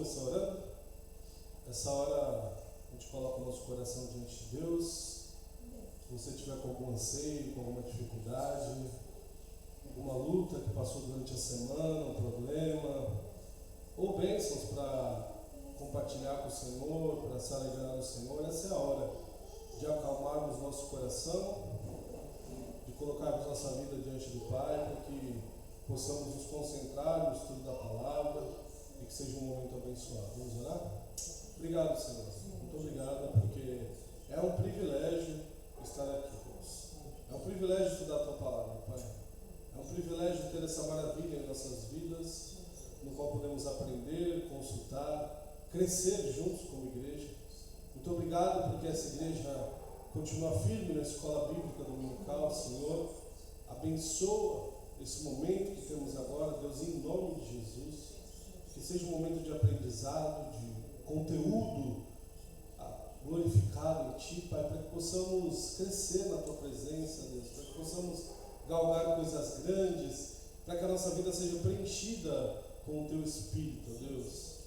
começar orando? Essa hora a gente coloca o nosso coração diante de Deus. Se você tiver com algum anseio, com alguma dificuldade, alguma luta que passou durante a semana, um problema, ou bênçãos para compartilhar com o Senhor, para se alegrar no Senhor, essa é a hora de acalmarmos nosso coração, de colocarmos nossa vida diante do Pai, para que possamos nos concentrar no estudo da palavra e que seja um momento abençoado. Vamos orar? Obrigado, Senhor. Muito obrigado, porque é um privilégio estar aqui, Deus. É um privilégio estudar a Tua palavra, Pai. É um privilégio ter essa maravilha em nossas vidas, no qual podemos aprender, consultar, crescer juntos como igreja. Muito obrigado porque essa igreja continua firme na escola bíblica dominical, Senhor. Abençoa esse momento que temos agora, Deus, em nome de Jesus. Que seja um momento de aprendizado, de conteúdo glorificado em Ti, Pai, para que possamos crescer na Tua presença, Deus, para que possamos galgar coisas grandes, para que a nossa vida seja preenchida com o Teu Espírito, Deus.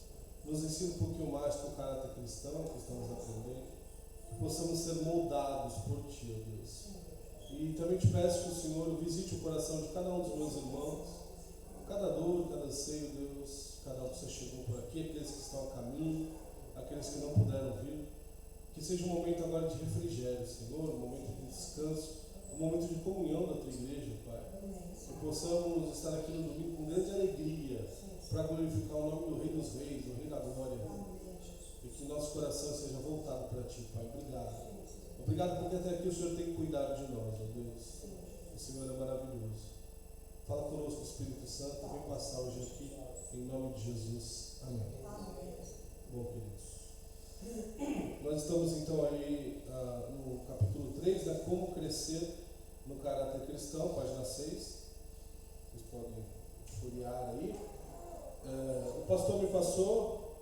Nos ensina um pouquinho mais com o caráter cristão que estamos aprendendo, que possamos ser moldados por Ti, ó Deus. E também te peço que o Senhor visite o coração de cada um dos meus irmãos, cada dor, cada anseio, Deus, cada um que você chegou por aqui, aqueles que estão a caminho, aqueles que não puderam vir. Que seja um momento agora de refrigério, Senhor, um momento de descanso, um momento de comunhão da Tua igreja, Pai. Que possamos estar aqui no domingo com grande alegria, para glorificar o nome do Rei dos Reis, do Rei da Glória. E que nosso coração seja voltado para Ti, Pai. Obrigado. Obrigado porque até aqui o Senhor tem cuidado de nós, ó Deus. O Senhor é maravilhoso. Fala conosco, Espírito Santo, vem passar hoje aqui, em nome de Jesus. Amém. Bom, queridos. Nós estamos então aí no capítulo 3, né? Como crescer no caráter cristão, página 6. Vocês podem folhear aí. O pastor me passou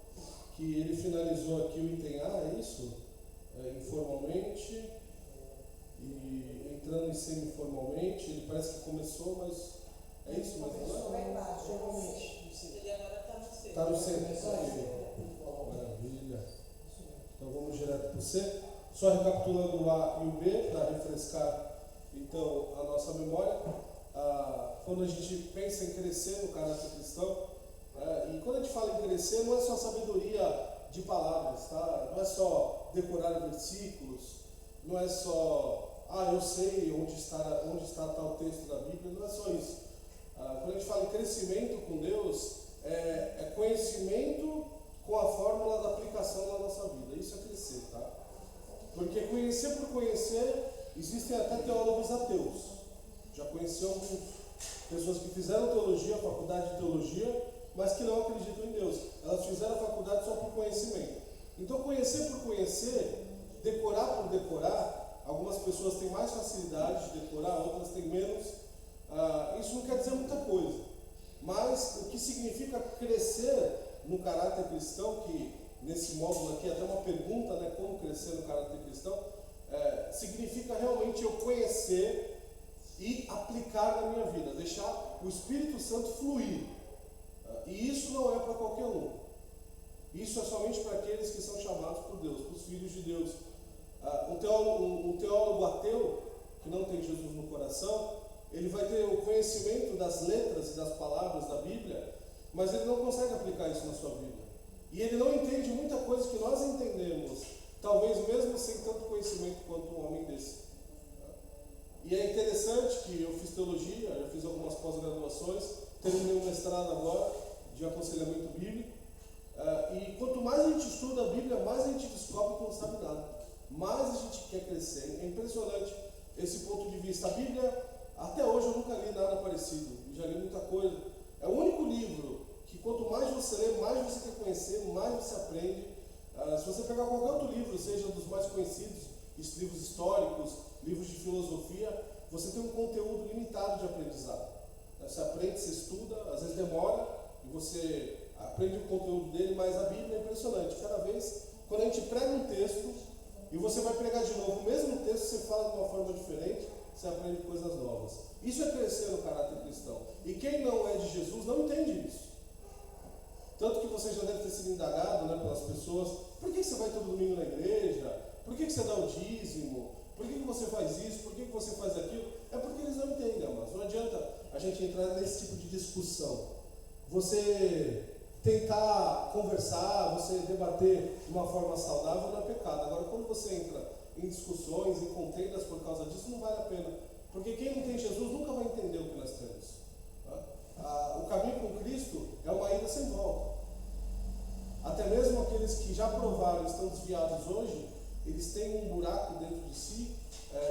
que ele finalizou aqui o Item A, é isso? Informalmente e entrando em semi-informalmente. Ele parece que começou, mas é isso, mas não é? Ele agora está no centro. Está no centro. Maravilha. Então vamos direto para o C. Só recapitulando o A e o B, para refrescar então a nossa memória. Quando a gente pensa em crescer no caráter cristão, e quando a gente fala em crescer, não é só sabedoria de palavras, tá? Não é só decorar versículos, não é só, eu sei onde está tal texto da Bíblia, não é só isso. Quando a gente fala em crescimento com Deus, é conhecimento com a fórmula da aplicação na nossa vida. Isso é crescer, tá? Porque conhecer por conhecer, existem até teólogos ateus. Já conheci algumas pessoas que fizeram teologia, faculdade de teologia, mas que não acreditam em Deus. Elas fizeram a faculdade só por conhecimento. Então, conhecer por conhecer, decorar por decorar, algumas pessoas têm mais facilidade de decorar, outras têm menos. Isso não quer dizer muita coisa. Mas o que significa crescer no caráter cristão, que nesse módulo aqui até uma pergunta, né, como crescer no caráter cristão, significa realmente eu conhecer e aplicar na minha vida, deixar o Espírito Santo fluir. E isso não é para qualquer um. Isso é somente para aqueles que são chamados por Deus, para os filhos de Deus. Um teólogo ateu, que não tem Jesus no coração, ele vai ter o conhecimento das letras e das palavras da Bíblia, mas ele não consegue aplicar isso na sua vida. E ele não entende muita coisa que nós entendemos, talvez mesmo sem tanto conhecimento quanto um homem desse. E é interessante que eu fiz teologia, eu fiz algumas pós-graduações, terminei um mestrado agora de aconselhamento bíblico, e quanto mais a gente estuda a Bíblia, mais a gente descobre que não sabe nada, mais a gente quer crescer. É impressionante esse ponto de vista. A Bíblia, até hoje eu nunca li nada parecido, já li muita coisa. É o único livro que quanto mais você lê, mais você quer conhecer, mais você aprende. Se você pegar qualquer outro livro, seja dos mais conhecidos, livros históricos, livros de filosofia, você tem um conteúdo limitado de aprendizado. Você aprende, você estuda, às vezes demora, e você aprende o conteúdo dele, mas a Bíblia é impressionante. Cada vez, quando a gente prega um texto, e você vai pregar de novo o mesmo texto, você fala de uma forma diferente, você aprende coisas novas. Isso é crescer no caráter cristão. E quem não é de Jesus não entende isso. Tanto que você já deve ter sido indagado, né, pelas pessoas: por que você vai todo domingo na igreja? Por que você dá o dízimo? Por que você faz isso? Por que você faz aquilo? É porque eles não entendem, mas não adianta a gente entrar nesse tipo de discussão. Você tentar conversar, você debater de uma forma saudável não é pecado. Agora, quando você entra em discussões, em contendas por causa disso, não vale a pena. Porque quem não tem Jesus nunca vai entender o que nós temos. O caminho com Cristo é uma ida sem volta. Até mesmo aqueles que já provaram e estão desviados hoje, eles têm um buraco dentro de si,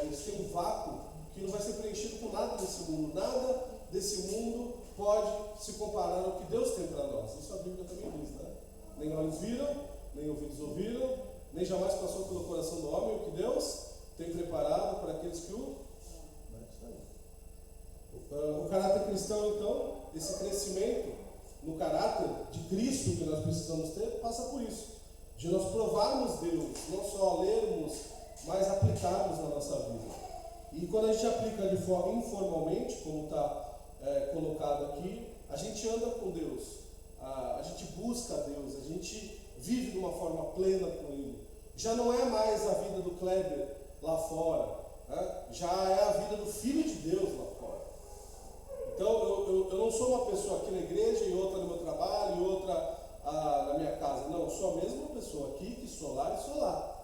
eles têm um vácuo que não vai ser preenchido com nada desse mundo. Nada desse mundo pode se comparar ao que Deus tem para nós. Isso a Bíblia também diz, né? Nem olhos viram, nem ouvidos ouviram, nem jamais passou pelo coração do homem o que Deus tem preparado para aqueles que o... O caráter cristão, então, esse crescimento no caráter de Cristo que nós precisamos ter, passa por isso, de nós provarmos Deus, não só lermos, mas aplicarmos na nossa vida. E quando a gente aplica de forma informalmente, como está colocado aqui, a gente anda com Deus, a gente busca Deus, a gente vive de uma forma plena com Ele. Já não é mais a vida do Kleber lá fora, né? Já é a vida do Filho de Deus lá fora. Então eu não sou uma pessoa aqui na igreja e outra no meu trabalho e outra na minha casa. Não, eu sou a mesma pessoa aqui, que sou lá e sou lá.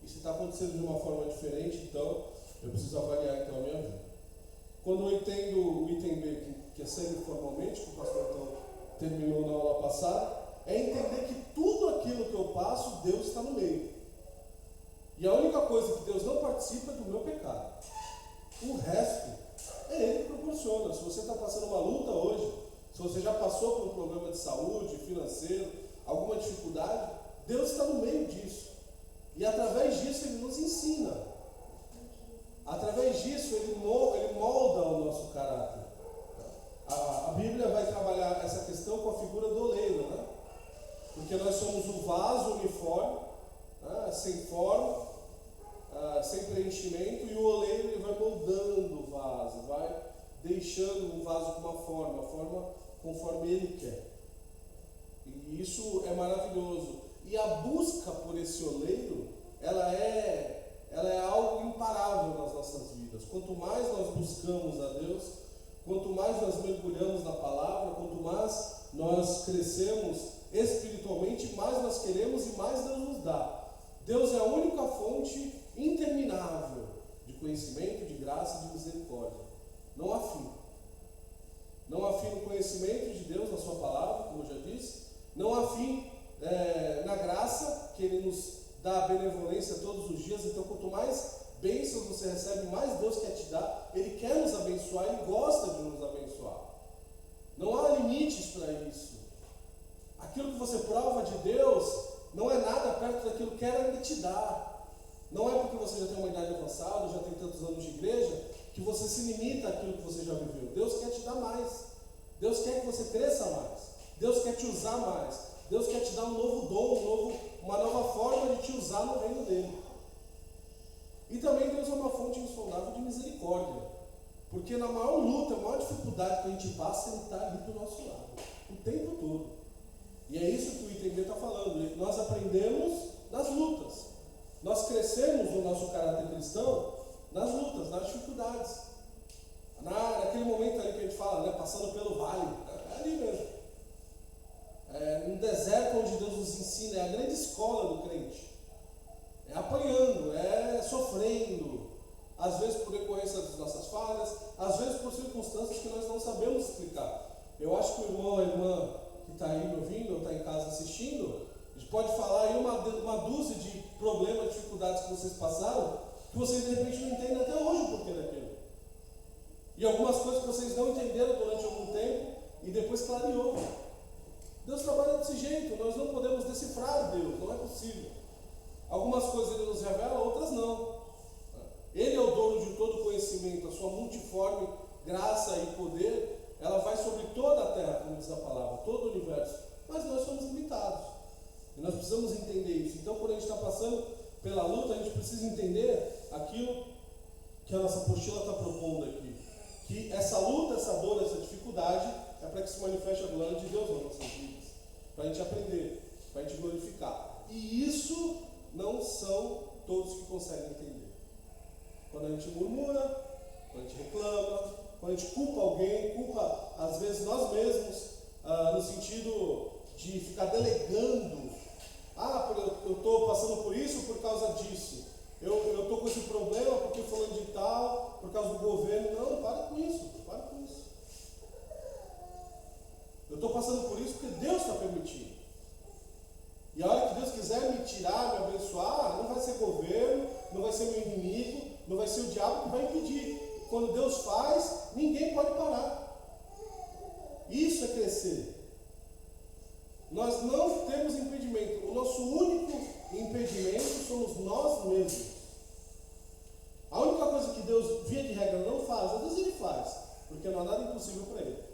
E se está acontecendo de uma forma diferente, então eu preciso avaliar então a minha vida. Quando eu entendo o item B, que é semi-formalmente, que o pastor então terminou na aula passada, é entender que tudo aquilo que eu passo, Deus está no meio. E a única coisa que Deus não participa é do meu pecado. O resto é Ele que proporciona. Se você está passando uma luta hoje, se você já passou por um problema de saúde, financeiro, alguma dificuldade, Deus está no meio disso. E através disso Ele nos ensina. Através disso Ele molda o nosso caráter. A Bíblia vai trabalhar essa questão com a figura do oleiro, né? Porque nós somos um vaso uniforme, né? Sem forma, sem preenchimento, e o oleiro ele vai moldando o vaso, vai deixando o vaso com uma forma conforme ele quer. E isso é maravilhoso. E a busca por esse oleiro, ela é algo imparável nas nossas vidas. Quanto mais nós buscamos a Deus, quanto mais nós mergulhamos na palavra, quanto mais nós crescemos espiritualmente, mais nós queremos e mais Deus nos dá. Deus é a única fonte interminável de conhecimento, de graça e de misericórdia. Não há fim. Não há fim no conhecimento de Deus, na sua palavra, como eu já disse. Não há fim na graça, que Ele nos dá a benevolência todos os dias. Então, quanto mais bênçãos você recebe, mais Deus quer te dar. Ele quer nos abençoar, Ele gosta de nos abençoar. Não há limites para isso. Aquilo que você prova de Deus não é nada perto daquilo que Ele te dá. Não é porque você já tem uma idade avançada, já tem tantos anos de igreja, que você se limita àquilo que você já viveu. Deus quer te dar mais. Deus quer que você cresça mais. Deus quer te usar mais. Deus quer te dar um novo dom, uma nova forma de te usar no reino dele. E também Deus é uma fonte insondável de misericórdia. Porque na maior luta, a maior dificuldade que a gente passa, Ele está ali do nosso lado, o tempo todo. E é isso que o item B está falando. Nós aprendemos nas lutas. Nós crescemos no nosso caráter cristão nas lutas, nas dificuldades. Naquele momento ali que a gente fala, né, passando pelo vale, é ali mesmo. No deserto onde Deus nos ensina, é a grande escola do crente. É apanhando, é sofrendo, às vezes por decorrência das nossas falhas, às vezes por circunstâncias que nós não sabemos explicar. Eu acho que o irmão, a irmã que está aí me ouvindo, ou está em casa assistindo, a gente pode falar aí uma dúzia de problemas, dificuldades que vocês passaram, que vocês de repente não entendem até hoje o porquê daquilo. E algumas coisas que vocês não entenderam durante algum tempo e depois clareou. Deus trabalha desse jeito, nós não podemos decifrar Deus, não é possível. Algumas coisas Ele nos revela, outras não. Ele é o dono de todo conhecimento, a sua multiforme graça e poder, ela vai sobre toda a terra, como diz a palavra, todo o universo. Mas nós somos limitados. E nós precisamos entender isso. Então, quando a gente está passando pela luta, a gente precisa entender aquilo que a nossa apostila está propondo aqui. Que essa luta, essa dor, essa dificuldade é para que se manifeste a glória de Deus nas nossas vidas. para a gente aprender, para a gente glorificar. E isso não são todos que conseguem entender. Quando a gente murmura, quando a gente reclama, quando a gente culpa alguém, culpa às vezes nós mesmos, no sentido de ficar delegando. Eu estou passando por isso por causa disso. Eu estou com esse problema porque falando de tal, por causa do governo. Não, para com isso. Eu estou passando por isso porque Deus está permitindo. E a hora que Deus quiser me tirar, me abençoar, não vai ser governo, não vai ser meu inimigo, não vai ser o diabo que vai impedir. Quando Deus faz, ninguém pode parar. Isso é crescer. Nós não temos impedimento. O nosso único impedimento somos nós mesmos. A única coisa que Deus, via de regra, não faz, às vezes Ele faz, porque não há nada impossível para Ele.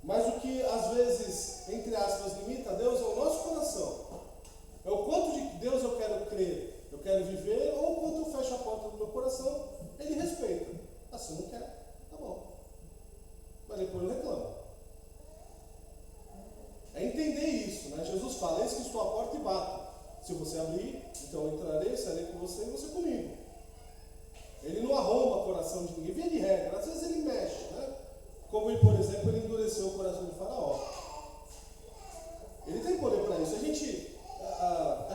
Mas o que às vezes, entre aspas, limita a Deus é o nosso coração. É o quanto de Deus eu quero crer, eu quero viver, ou o quanto eu fecho a porta do meu coração, Ele respeita. Assim não quer, tá bom. Mas depois não reclama. É entender isso, né? Jesus fala: eis que estou à porta e bato. Se você abrir, então eu entrarei, sairei com você e você comigo. Ele não arromba o coração de ninguém, via de regra, às vezes ele mexe, né? Como ele, por exemplo, ele endureceu o coração de Faraó. Ele tem poder para isso. A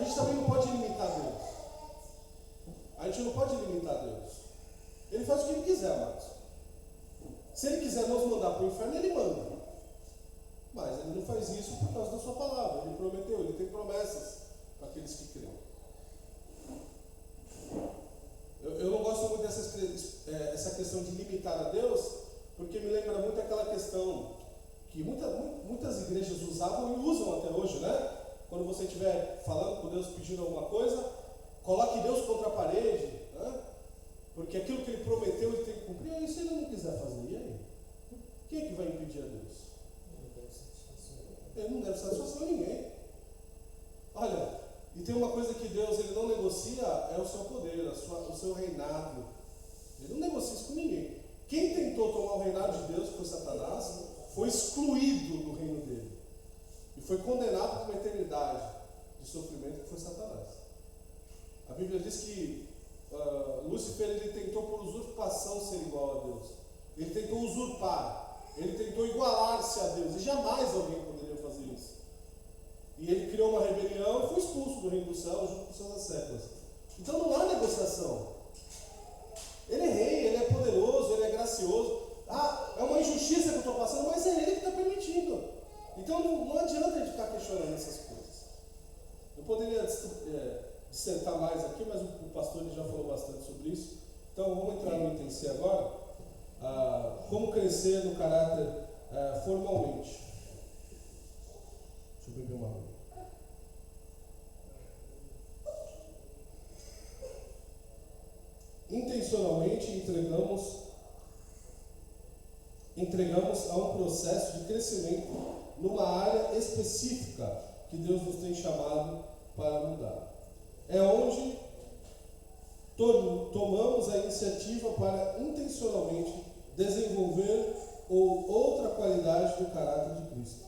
gente também não pode limitar Deus. A gente não pode limitar Deus. Ele faz o que ele quiser, amados. Se ele quiser nos mandar para o inferno, ele manda. Mas ele não faz isso por causa da sua palavra. Ele prometeu, ele tem promessas para aqueles que creem. Eu não gosto muito essa questão de limitar a Deus, porque me lembra muito aquela questão que muitas igrejas usavam e usam até hoje, né? Quando você estiver falando com Deus, pedindo alguma coisa, coloque Deus contra a parede, né? Porque aquilo que ele prometeu, ele tem que cumprir. E se ele não quiser fazer, e aí? Quem é que vai impedir a Deus? Ele não deve satisfação a ninguém. Olha, e tem uma coisa que Deus ele não negocia, é o seu poder, o seu reinado. Ele não negocia isso com ninguém. Quem tentou tomar o reinado de Deus, que foi Satanás, foi excluído do reino dele. E foi condenado por uma eternidade de sofrimento, que foi Satanás. A Bíblia diz que Lúcifer ele tentou por usurpação ser igual a Deus. Ele tentou usurpar. Ele tentou igualar-se a Deus. E jamais alguém poderia fazer isso. E ele criou uma rebelião e foi expulso do reino do céu junto com seus asseclas. Então não há negociação. Ele é rei, ele é poderoso, ele é gracioso. É uma injustiça que eu estou passando, mas é ele que está permitindo. Então não adianta a gente ficar questionando essas coisas. Eu poderia dissertar mais aqui, mas o pastor já falou bastante sobre isso. Então vamos entrar no item C agora. Como crescer no caráter formalmente. Deixa eu beber uma água. Intencionalmente entregamos a um processo de crescimento numa área específica que Deus nos tem chamado para mudar. É onde tomamos a iniciativa para intencionalmente desenvolver outra qualidade do caráter de Cristo.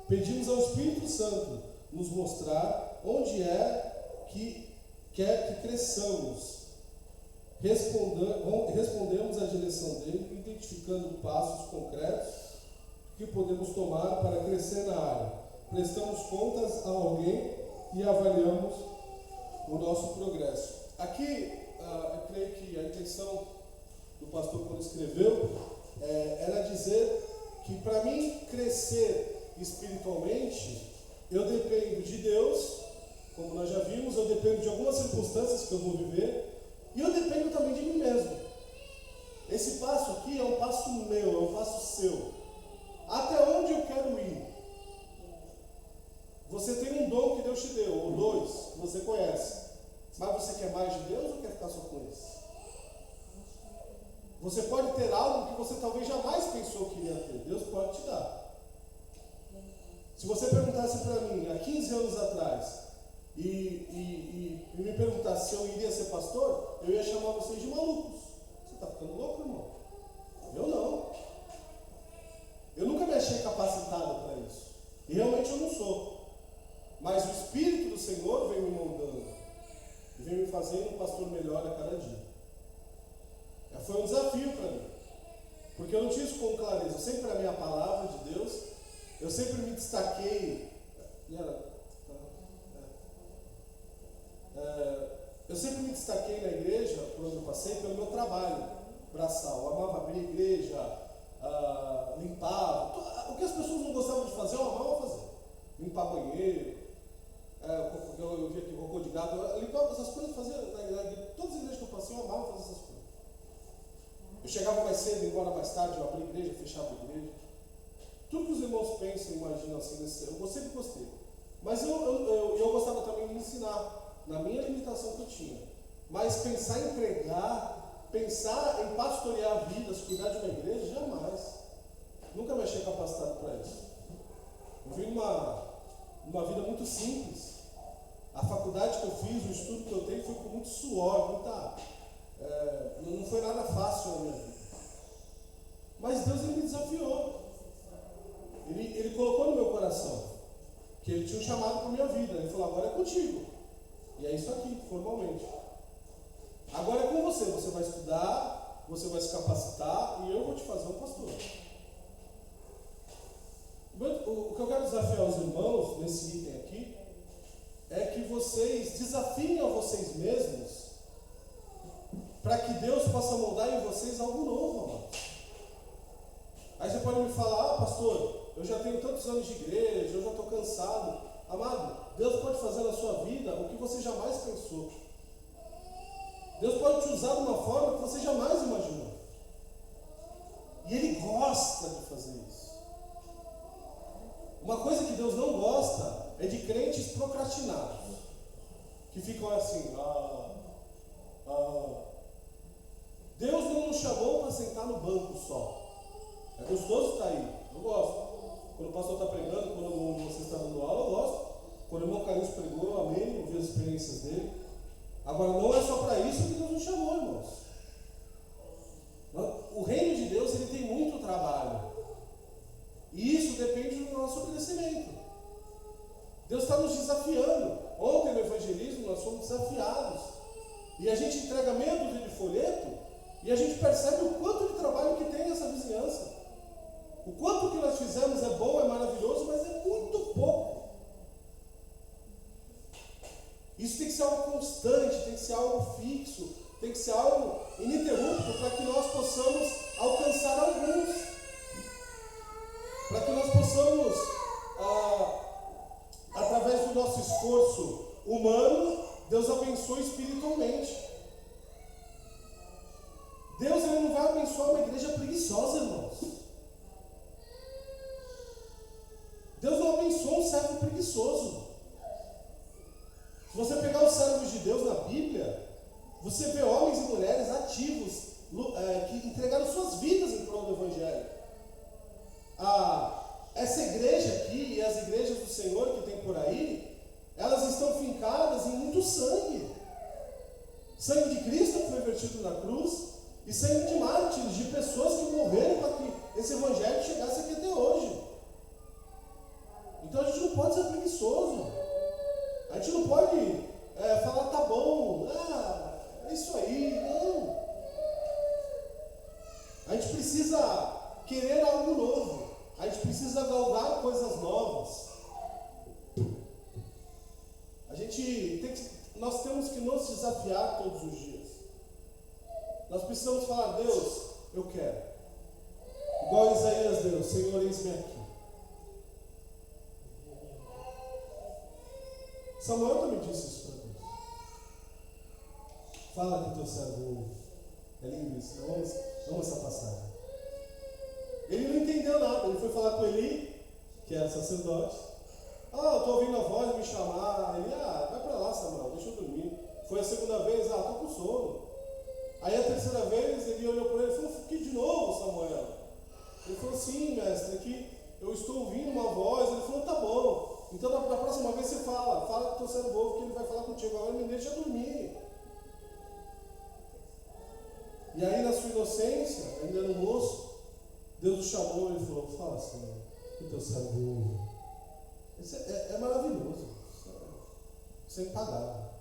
Pedimos ao Espírito Santo nos mostrar onde é que quer que cresçamos. Respondemos à direção dele, identificando passos concretos que podemos tomar para crescer na área. Prestamos contas a alguém e avaliamos o nosso progresso. Aqui, eu creio que a intenção do pastor quando escreveu era dizer que para mim crescer espiritualmente, eu dependo de Deus, como nós já vimos, eu dependo de algumas circunstâncias que eu vou viver, e eu dependo também de mim mesmo. Esse passo aqui é um passo meu, é um passo seu. Até onde eu quero ir? Você tem um dom que Deus te deu, ou dois, que você conhece. Mas você quer mais de Deus ou quer ficar só com isso? Você pode ter algo que você talvez jamais pensou que iria ter. Deus pode te dar. Se você perguntasse para mim, há 15 anos atrás, e me perguntasse se eu iria ser pastor, eu ia chamar vocês de malucos. Você está ficando louco, irmão? Eu não. Eu nunca me achei capacitado para isso. E realmente eu não sou. Mas o Espírito do Senhor vem me moldando e vem me fazendo um pastor melhor a cada dia. Foi um desafio para mim, porque eu não tinha isso com clareza. Eu sempre amei a palavra de Deus, eu sempre me destaquei. Eu sempre me destaquei na igreja, por onde eu passei, pelo meu trabalho braçal. Eu amava abrir a igreja, limpar. O que as pessoas não gostavam de fazer, eu amava fazer. Limpar banheiro, eu via que cocô de gado, eu limpava essas coisas, fazia. Todas as igrejas que eu passei, eu amava fazer essas coisas. Eu chegava mais cedo, ia embora mais tarde, eu abria a igreja, fechava a igreja. Tudo que os irmãos pensam, imaginam assim, eu sempre gostei. Mas eu gostava também de ensinar, na minha limitação que eu tinha. Mas pensar em pregar, pensar em pastorear vidas, cuidar de uma igreja, jamais. Nunca me achei capacitado para isso. Eu vim numa vida muito simples. A faculdade que eu fiz, o estudo que eu tenho foi com muito suor, não foi nada fácil na minha vida. Mas Deus me desafiou. Ele colocou no meu coração que Ele tinha um chamado para a minha vida. Ele falou, agora é contigo. E é isso aqui, formalmente. Agora é com você. Você vai estudar, você vai se capacitar e eu vou te fazer um pastor. O que eu quero desafiar os irmãos nesse item aqui é que vocês desafiem a vocês mesmos para que Deus possa moldar em vocês algo novo, amados. Aí você pode me falar, pastor, eu já tenho tantos anos de igreja, eu já estou cansado. Amado, Deus pode fazer na sua vida o que você jamais pensou. Deus pode te usar de uma forma que você jamais imaginou. E Ele gosta de fazer isso. Uma coisa que Deus não gosta é de crentes procrastinados, que ficam assim, Deus não nos chamou para sentar no banco só. É gostoso estar aí, eu gosto. Quando o pastor está pregando, quando você está dando aula, eu gosto. Quando o irmão Carlos pregou, eu amei, ouvi as experiências dele. Agora, não é só para isso que Deus nos chamou, irmãos. O reino de Deus, ele tem muito trabalho. E isso depende do nosso crescimento. Deus está nos desafiando. Ontem no evangelismo nós fomos desafiados. E a gente entrega meia dúzia de folheto e a gente percebe o quanto de trabalho que tem essa vizinhança. O quanto que nós fizemos é bom, é maravilhoso, mas é muito pouco. Isso tem que ser algo constante, tem que ser algo fixo, tem que ser algo ininterrupto para que nós possamos alcançar alguns. Para que nós possamos, através do nosso esforço humano, Deus abençoe espiritualmente. Deus, ele não vai abençoar uma igreja preguiçosa, irmãos. Deus não abençoa um servo preguiçoso. Se você pegar os servos de Deus na Bíblia, você vê homens e mulheres ativos, que entregaram suas vidas em prol do Evangelho. Essa igreja aqui e as igrejas do Senhor que tem por aí, elas estão fincadas em muito sangue. Sangue de Cristo que foi vertido na cruz e sangue de mártires, de pessoas que morreram para que esse Evangelho chegasse aqui até hoje. Então a gente não pode ser preguiçoso. A gente não pode falar, tá bom, é isso aí. Não. A gente precisa querer algo novo. A gente precisa galgar coisas novas. Nós temos que nos desafiar todos os dias. Nós precisamos falar, Deus, eu quero. Igual Isaías Deus, Senhor, eis-me aqui. Samuel também disse isso para Deus. Fala que teu servo ouve. É lindo isso, eu amo essa passagem. Ele não entendeu nada, ele foi falar com Eli, que era sacerdote. Eu estou ouvindo a voz me chamar. Ele, vai para lá, Samuel, deixa eu dormir. Foi a segunda vez, estou com sono. Aí a terceira vez, ele olhou para ele e falou, que de novo, Samuel? Ele falou, sim, mestre, aqui eu estou ouvindo uma voz. Ele falou, tá bom. Então da próxima vez você fala que o teu servo ouve, que ele vai falar contigo. Agora me deixa dormir. E aí na sua inocência, ainda no moço, Deus o chamou e falou, fala, Senhor, que teu servo ouve. Isso é maravilhoso. Isso é impagável.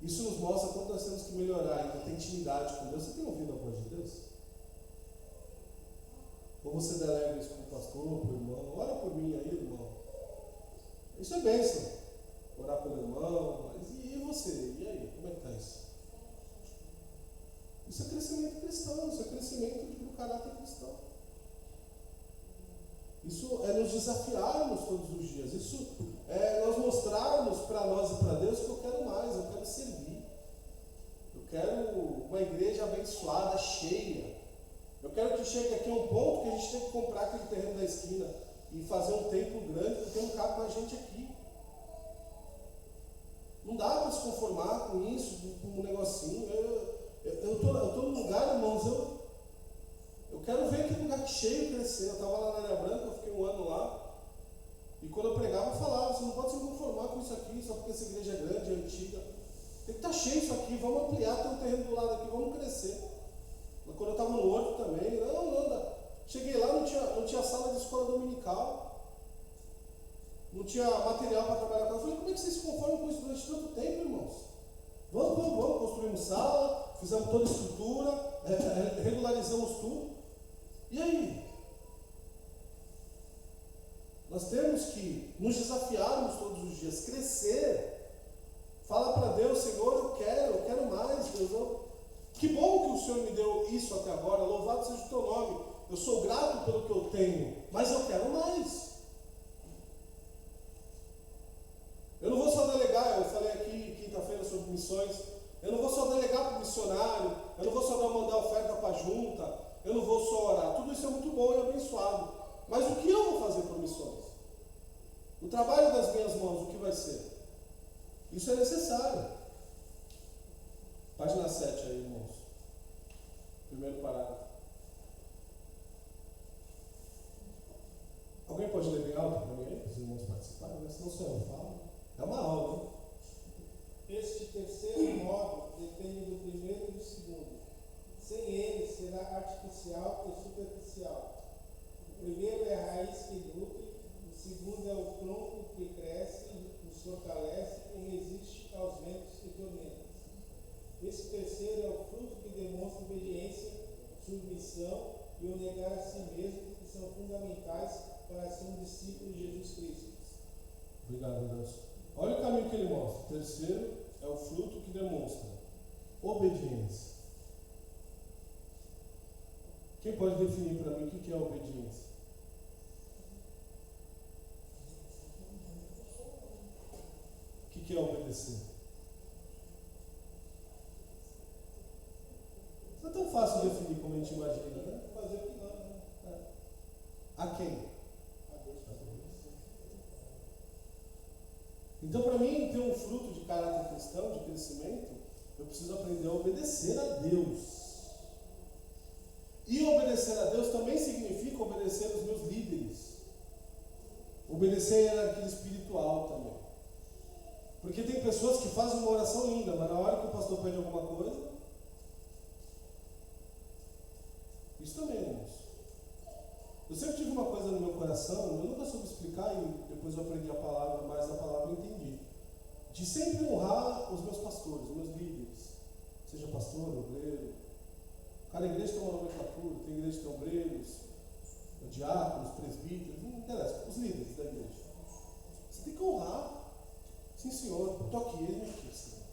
Isso nos mostra quanto nós temos que melhorar ainda, ter intimidade com Deus. Você tem ouvido a voz de Deus? Ou você delega isso para o pastor, para o irmão? Ora por mim aí, irmão. Isso é bênção. Orar pelo irmão. Mas e você? E aí? Como é que está isso? Isso é crescimento cristão. Isso é crescimento do caráter cristão. Isso é nos desafiarmos todos os dias. Isso é nós mostrarmos para nós e para Deus que eu quero mais, eu quero servir. Eu quero uma igreja abençoada, cheia. Eu quero que chegue aqui a um ponto que a gente tem que comprar aquele terreno da esquina e fazer um templo grande, porque não cabe mais gente aqui. Não dá para se conformar com isso, com um negocinho. Eu tô num lugar, irmãos, eu quero ver aquele lugar cheio crescer. Eu estava lá na Área Branca, eu fiquei um ano lá, e quando eu pregava, eu falava, você não pode se conformar com isso aqui, só porque essa igreja é grande, é antiga. Tem que estar cheio isso aqui, vamos ampliar, tem um terreno do lado aqui, vamos crescer. Mas quando eu estava no Horto também, não dá. Cheguei lá, não tinha sala de escola dominical, não tinha material para trabalhar com ela. Eu falei, como é que vocês se conformam com isso durante tanto tempo, irmãos? Vamos, construímos sala, fizemos toda a estrutura, regularizamos tudo. E aí? Nós temos que nos desafiarmos todos os dias, crescer. Fala para Deus, Senhor, eu quero mais, Deus. Que bom que o Senhor me deu isso até agora, louvado seja o teu nome. Eu sou grato pelo que eu tenho, mas eu quero mais. Eu não vou só delegar, eu falei aqui quinta-feira sobre missões, eu não vou só delegar para o missionário, eu não vou só mandar oferta para a junta, eu não vou só orar. Tudo isso é muito bom e abençoado. Mas o que eu vou fazer por missões? O trabalho das minhas mãos, o que vai ser? Isso é necessário. Página 7 aí, irmãos. Primeiro parágrafo. Alguém pode ler bem alto para mim aí, para os irmãos participarem? Né? Senão o senhor não fala. É uma aula, hein? Este terceiro modo depende do primeiro e do segundo. Sem ele será artificial e superficial. O primeiro é a raiz que nutre, o segundo é o tronco que cresce, nos fortalece e resiste aos ventos e tormentas. Esse terceiro é o fruto que demonstra obediência, submissão e o negar a si mesmo, que são fundamentais para ser um discípulo de Jesus Cristo. Obrigado, Deus. Olha o caminho que ele mostra. O terceiro é o fruto que demonstra obediência. Quem pode definir para mim o que é obediência? O que é obedecer? Não é tão fácil definir como a gente imagina, né? Fazer o que não, né? A quem? A Deus. Então, para mim, ter um fruto de caráter cristão, de crescimento, eu preciso aprender a obedecer a Deus. E obedecer a Deus também significa obedecer aos meus líderes. Obedecer a hierarquia espiritual também. Porque tem pessoas que fazem uma oração linda, mas na hora que o pastor pede alguma coisa, isso também, irmãos. Eu sempre tive uma coisa no meu coração, eu nunca soube explicar e depois eu aprendi a palavra, mais a palavra eu entendi. De sempre honrar os meus pastores, os meus líderes. Seja pastor, obreiro. Cada igreja tem uma nomenclatura, tem igreja que tem obreiros, diáconos, presbíteros, não interessa, os líderes da igreja. Você tem que honrar. Sim, senhor, eu estou aqui, ele me aqui, senhor.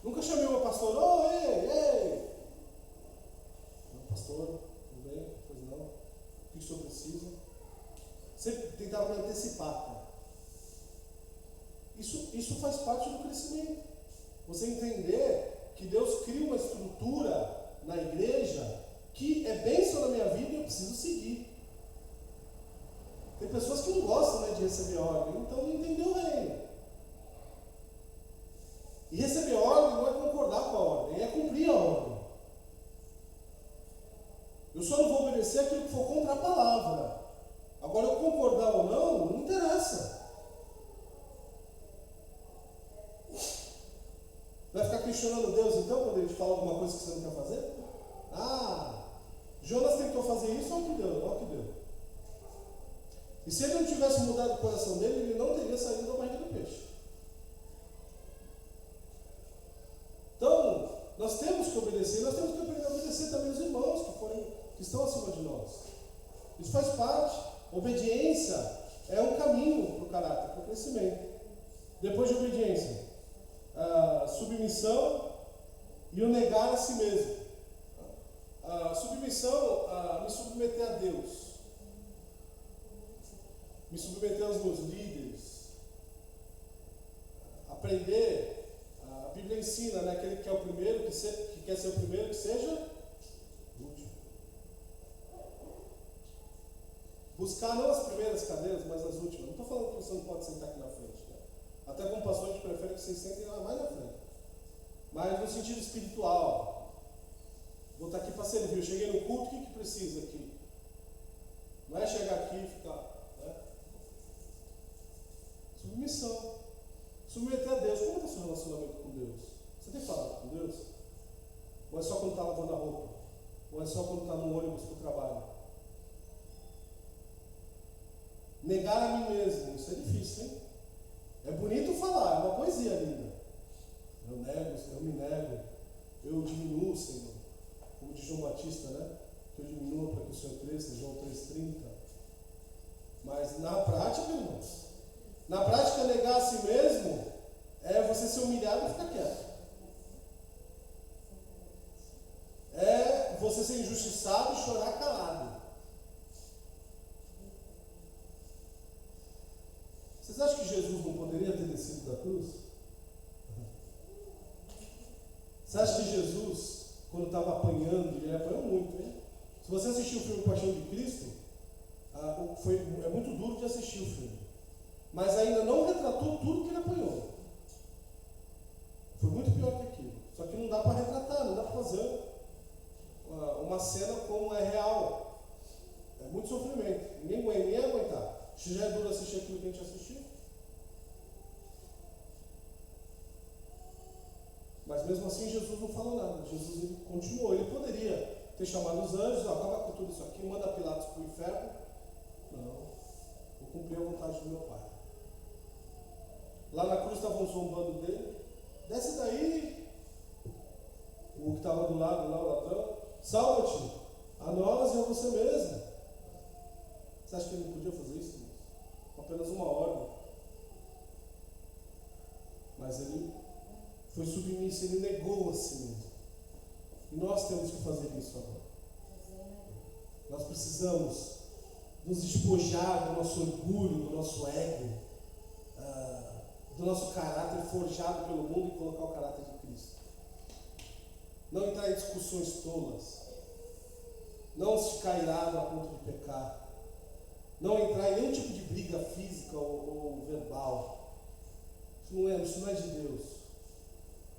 Nunca chamei meu pastor, ei! Pastor, tudo bem? Pois não? O que o senhor precisa? Sempre tentava me antecipar, cara. Isso faz parte do crescimento. Você entender que Deus cria uma estrutura na igreja que é bênção na minha vida e eu preciso seguir. Tem pessoas que não gostam, né, de receber ordem, então não entendeu o reino. E receber ordem não é concordar com a ordem, é cumprir a ordem. Eu só não vou obedecer aquilo que for contra a palavra. Agora, eu concordar ou não interessa. Vai ficar questionando Deus então, quando ele te fala alguma coisa que você não quer fazer? Jonas tentou fazer isso, olha o que deu, olha o que deu. E se ele não tivesse mudado o coração dele, ele não teria saído da barriga do peixe. Então, nós temos que obedecer, nós temos que aprender a obedecer também os irmãos que estão acima de nós. Isso faz parte. Obediência é um caminho para o caráter, para o crescimento. Depois de obediência, submissão e o negar a si mesmo. Submissão, me submeter a Deus, me submeter aos meus líderes, aprender. A Bíblia ensina, né, aquele que é o primeiro, que quer ser o primeiro, que seja o último. Buscar não as primeiras cadeiras, mas as últimas. Não estou falando que você não pode sentar aqui na frente, né? Até como pastor a gente prefere que vocês sentem lá mais na frente. Mas no sentido espiritual, vou estar aqui para servir. Eu cheguei no culto, o que precisa aqui? Não é chegar aqui e ficar, né? Submissão. Submeter a Deus. Como está o seu relacionamento com Deus? Você tem falado com Deus? Ou é só quando está lavando a roupa? Ou é só quando está no ônibus para o trabalho? Negar a mim mesmo, isso é difícil, hein? É bonito falar, é uma poesia linda. Eu nego, eu me nego, eu diminuo, Senhor. Como diz João Batista, né? Que eu diminua para que o Senhor cresça, João 3,30. Mas na prática, irmãos, na prática, negar a si mesmo é você ser humilhado e ficar quieto. É você ser injustiçado e chorar calado. Vocês acham que Jesus não poderia ter descido da cruz? Você acha que Jesus, quando estava apanhando, ele apanhou muito, hein? Se você assistiu o filme Paixão de Cristo, é muito duro de assistir o filme. Mas ainda não retratou tudo que ele apanhou. Foi muito pior que aquilo. Só que não dá para retratar, não dá para fazer uma cena como é real. É muito sofrimento. Ninguém ia aguentar. Se já é duro assistir aquilo que a gente assistiu. Mas mesmo assim Jesus não falou nada. Jesus ele continuou. Ele poderia ter chamado os anjos, acaba com tudo isso aqui, manda Pilatos para o inferno. Não. Vou cumprir a vontade do meu Pai. Lá na cruz estavam zombando dele. Desce daí. O que estava do lado lá, o ladrão. Salva-te a nós e a você mesmo. Você acha que ele não podia fazer isso? Com apenas uma ordem. Mas ele foi submisso, ele negou a si mesmo. E nós temos que fazer isso agora. Nós precisamos nos despojar do nosso orgulho, do nosso ego, do nosso caráter forjado pelo mundo e colocar o caráter de Cristo. Não entrar em discussões tolas. Não se ficar irado a ponto de pecar. Não entrar em nenhum tipo de briga física ou verbal. Isso não é de Deus.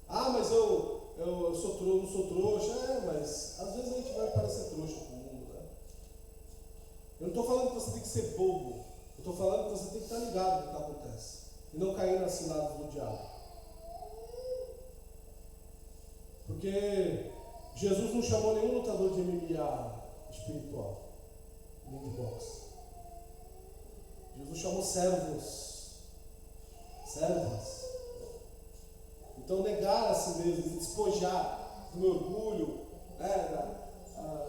Ah, mas eu não sou trouxa. Mas às vezes a gente vai parecer trouxa para o mundo, né? Eu não estou falando que você tem que ser bobo. Eu estou falando que você tem que estar ligado no que acontece. E não cair nas ciladas do diabo. Porque Jesus não chamou nenhum lutador de MMA espiritual, nem de boxe. Jesus chamou servos. Servas. Então negar a si mesmo, me despojar do meu orgulho,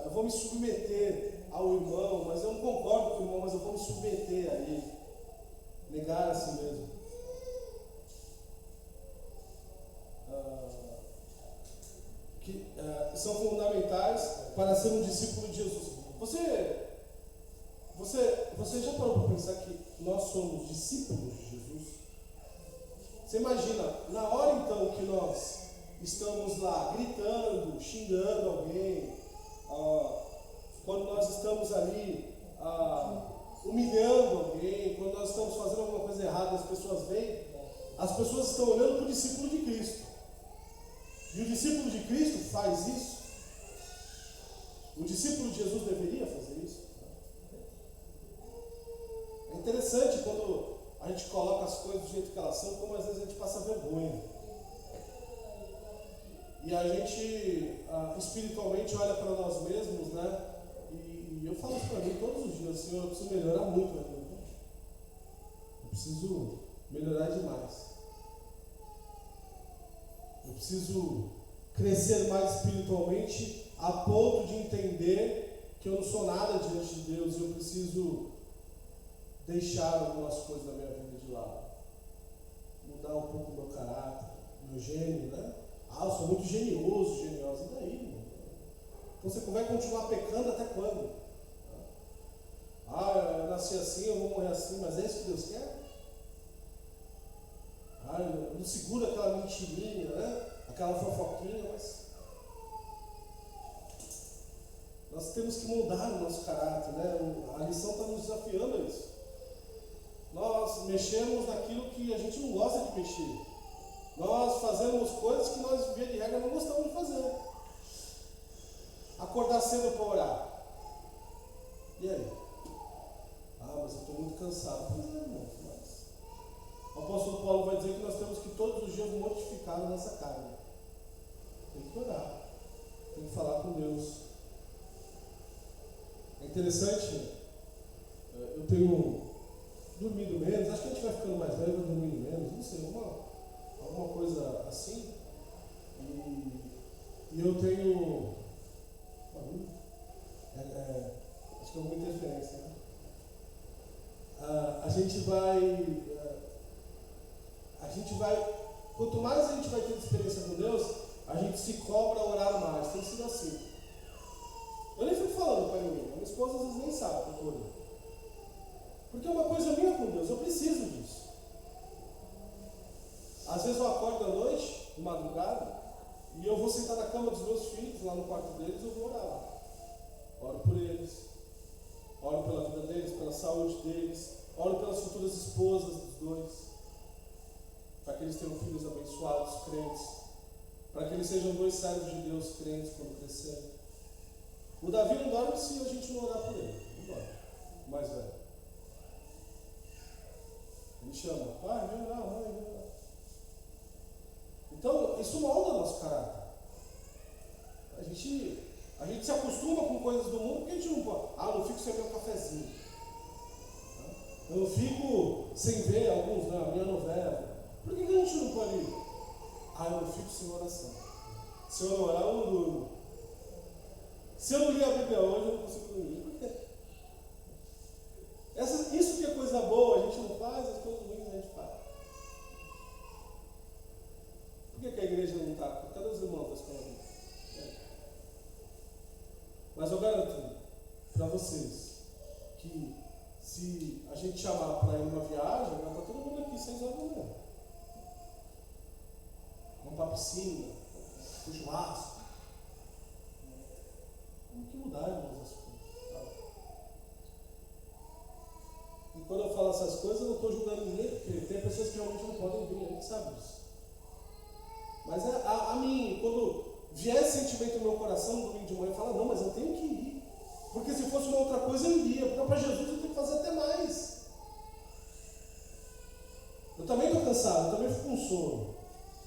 eu vou me submeter ao irmão, mas eu não concordo com o irmão, mas eu vou me submeter a ele. Negar a si mesmo. São fundamentais para ser um discípulo de Jesus. Você já parou para pensar que nós somos discípulos de Jesus? Você imagina, na hora então que nós estamos lá gritando, xingando alguém, quando nós estamos ali humilhando alguém, quando nós estamos fazendo alguma coisa errada, as pessoas estão olhando para o discípulo de Cristo. E o discípulo de Cristo faz isso. O discípulo de Jesus deveria fazer isso. É interessante quando a gente coloca as coisas do jeito que elas são, como às vezes a gente passa vergonha. E a gente espiritualmente olha para nós mesmos, né? E eu falo isso para mim todos os dias, Senhor, eu preciso melhorar muito na minha vida. preciso melhorar demais. Eu preciso crescer mais espiritualmente a ponto de entender que eu não sou nada diante de Deus e eu preciso deixar algumas coisas da minha vida de lado. Mudar um pouco o meu caráter, meu gênio, né? Ah, eu sou muito genioso, geniosa. E daí, irmão? Então você vai continuar pecando até quando? Ah, eu nasci assim, eu vou morrer assim, mas é isso que Deus quer? Ah, eu não seguro aquela mentirinha, né? Aquela fofoquinha, mas nós temos que mudar o nosso caráter, né? A lição está nos desafiando a isso. Nós mexemos naquilo que a gente não gosta de mexer. Nós fazemos coisas que nós, via de regra, não gostamos de fazer. Acordar cedo para orar. E aí? Ah, mas eu estou muito cansado. Pois é, irmão, mas o apóstolo Paulo vai dizer que nós temos que todos os dias mortificar a nossa carne. Tem que orar. Tem que falar com Deus. É interessante, eu tenho dormido menos, acho que a gente vai ficando mais velho, vai dormindo menos, não sei, alguma coisa assim. E eu tenho. Acho que é alguma interferência, né? A gente vai. Quanto mais a gente vai ter experiência com Deus, a gente se cobra a orar mais. Tem sido assim. Eu nem fico falando para ninguém, a minha esposa às vezes nem sabe que eu estou orando. Porque é uma coisa minha com Deus, eu preciso disso. Às vezes eu acordo à noite, de madrugada, e eu vou sentar na cama dos meus filhos, lá no quarto deles, eu vou orar lá. Oro por eles, oro pela vida deles, pela saúde deles, oro pelas futuras esposas dos dois, para que eles tenham filhos abençoados, crentes, para que eles sejam dois servos de Deus crentes quando crescerem. O Davi não dorme se a gente não orar por ele, não dorme, o mais velho. Ele chama, pai, vem orar, mãe, vem orar. Então, isso molda o nosso caráter. A gente se acostuma com coisas do mundo porque a gente não pode. Ah, eu não fico sem meu cafezinho. Eu não fico sem ver alguns, né, a minha novela. Por que a gente não pode ir? Ah, eu não fico sem oração. Se eu não orar, eu não durmo. Se eu não ler a Bíblia hoje, eu não consigo dormir. Por quê? Isso que é coisa boa, a gente não faz, as coisas ruins a gente faz. Por que a igreja não está? Cadê os irmãos da escola bíblica? Mas eu garanto para vocês que se a gente chamar para ir numa viagem, vai estar todo mundo aqui 6 horas da manhã. Vamos para a piscina, para o churrasco. Temos que mudar, irmãos, as coisas. Tá? E quando eu falo essas coisas, eu não estou julgando ninguém, porque tem pessoas que realmente não podem vir, a gente sabe disso. Mas a mim, quando vier esse sentimento no meu coração, no domingo de manhã, eu falo, não, mas eu tenho que ir. Porque se fosse uma outra coisa, eu iria. Porque para Jesus eu tenho que fazer até mais. Eu também estou cansado, eu também fico com sono.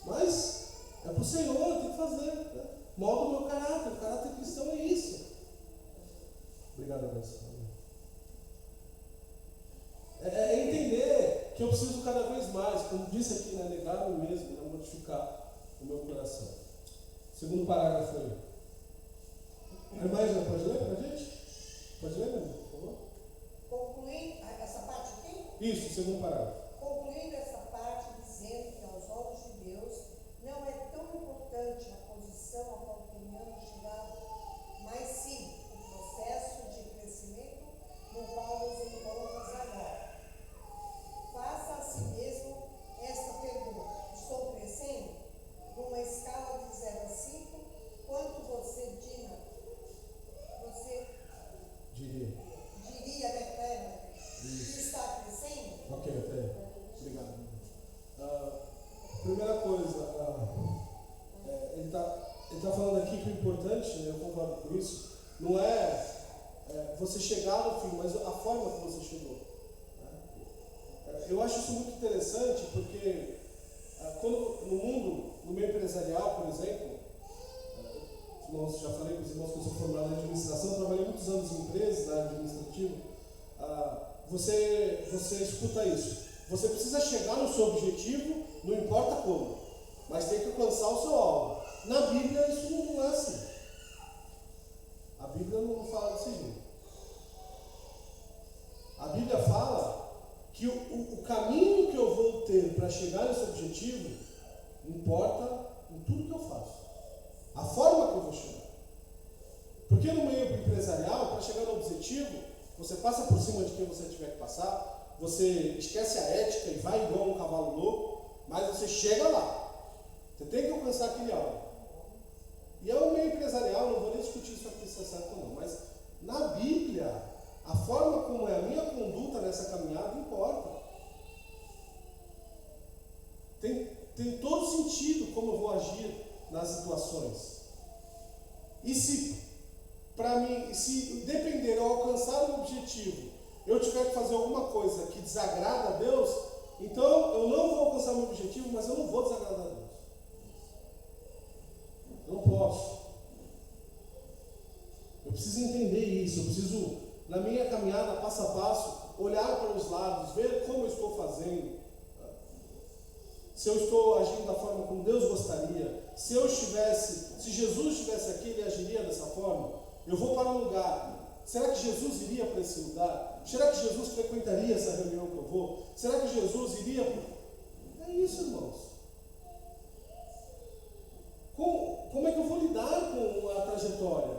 Mas é para o Senhor, eu tenho que fazer. Né? Molda o meu caráter. O caráter cristão é isso. Obrigado, Deus. É entender que eu preciso cada vez mais, como disse aqui, né, negar o mesmo, né, modificar o meu coração. Segundo parágrafo aí. A imagem, pode ler para a gente? Pode ler, meu irmão, por favor? Concluindo essa parte aqui? Isso, segundo parágrafo. Concluindo essa parte dizendo que aos olhos de Deus não é tão importante a posição a qual tenhamos chegado, mas sim o processo de crescimento no qual nos encontramos agora. Faça a si mesmo esta pergunta: estou crescendo? Numa escala de 0 a 5, quanto você diria, né, que está crescendo? Ok, até. Obrigado. Primeira coisa, ele está falando aqui que o importante, né, eu concordo com isso, não é você chegar no fim, mas a forma que você chegou. Né? Eu acho isso muito interessante porque quando no mundo, no meio empresarial, por exemplo, já falei com os irmãos que eu sou formado em administração, trabalhei muitos anos em empresas, na área administrativa, você escuta isso. Você precisa chegar no seu objetivo, não importa como, mas tem que alcançar o seu alvo. Na Bíblia isso não é assim. A Bíblia não fala desse jeito. A Bíblia fala que o caminho que eu vou ter para chegar nesse objetivo importa em tudo que eu faço. A forma que eu vou chegar. Porque no meio empresarial, para chegar no objetivo, você passa por cima de quem você tiver que passar, você esquece a ética e vai igual um cavalo louco, mas você chega lá. Você tem que alcançar aquele alvo. E é o meio empresarial, não vou nem discutir isso aqui se é certo ou não, mas na Bíblia, a forma como é a minha conduta nessa caminhada importa. Tem todo sentido como eu vou agir nas situações. E se depender eu alcançar um objetivo, eu tiver que fazer alguma coisa que desagrada a Deus, então eu não vou alcançar meu objetivo, mas eu não vou desagradar a Deus. Eu não posso. Eu preciso entender isso, eu preciso, na minha caminhada, passo a passo, olhar para os lados, ver como eu estou fazendo, se eu estou agindo da forma como Deus gostaria, se Jesus estivesse aqui, ele agiria dessa forma. Eu vou para um lugar, será que Jesus iria para esse lugar? Será que Jesus frequentaria essa reunião que eu vou? Será que Jesus iria? É isso, irmãos. Como é que eu vou lidar com a trajetória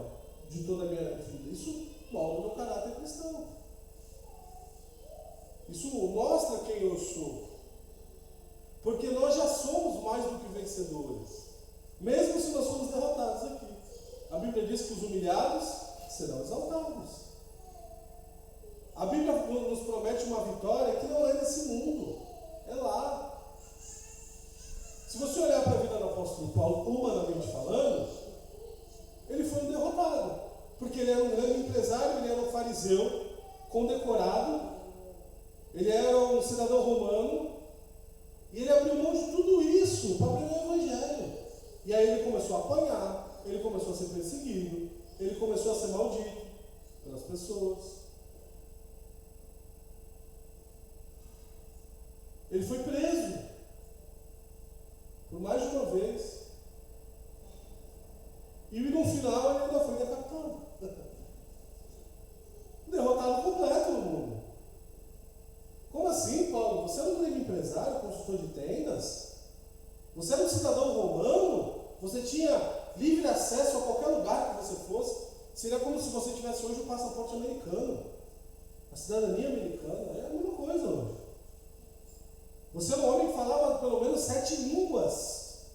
de toda a minha vida? Isso molda o meu caráter cristão. Isso mostra quem eu sou. Porque nós já somos mais do que vencedores. Mesmo se nós somos derrotados aqui. A Bíblia diz que os humilhados serão exaltados. A Bíblia nos promete uma vitória que não é nesse mundo. É lá. Se você olhar para a vida do apóstolo Paulo, humanamente falando, ele foi um derrotado. Porque ele era um grande empresário, ele era um fariseu condecorado, ele era um cidadão romano, e ele abriu mão de tudo isso para pregar o Evangelho. E aí ele começou a apanhar, ele começou a ser perseguido, ele começou a ser maldito pelas pessoas. Ele foi preso por mais de uma vez. E no final ele ainda foi decapitado. Derrotado completo no mundo. Como assim, Paulo? Você era um grande empresário, consultor de tendas? Você era um cidadão romano? Você tinha livre acesso a qualquer lugar que você fosse? Seria como se você tivesse hoje o passaporte americano, a cidadania americana. É a mesma coisa hoje. Você era um homem que falava pelo menos 7 línguas.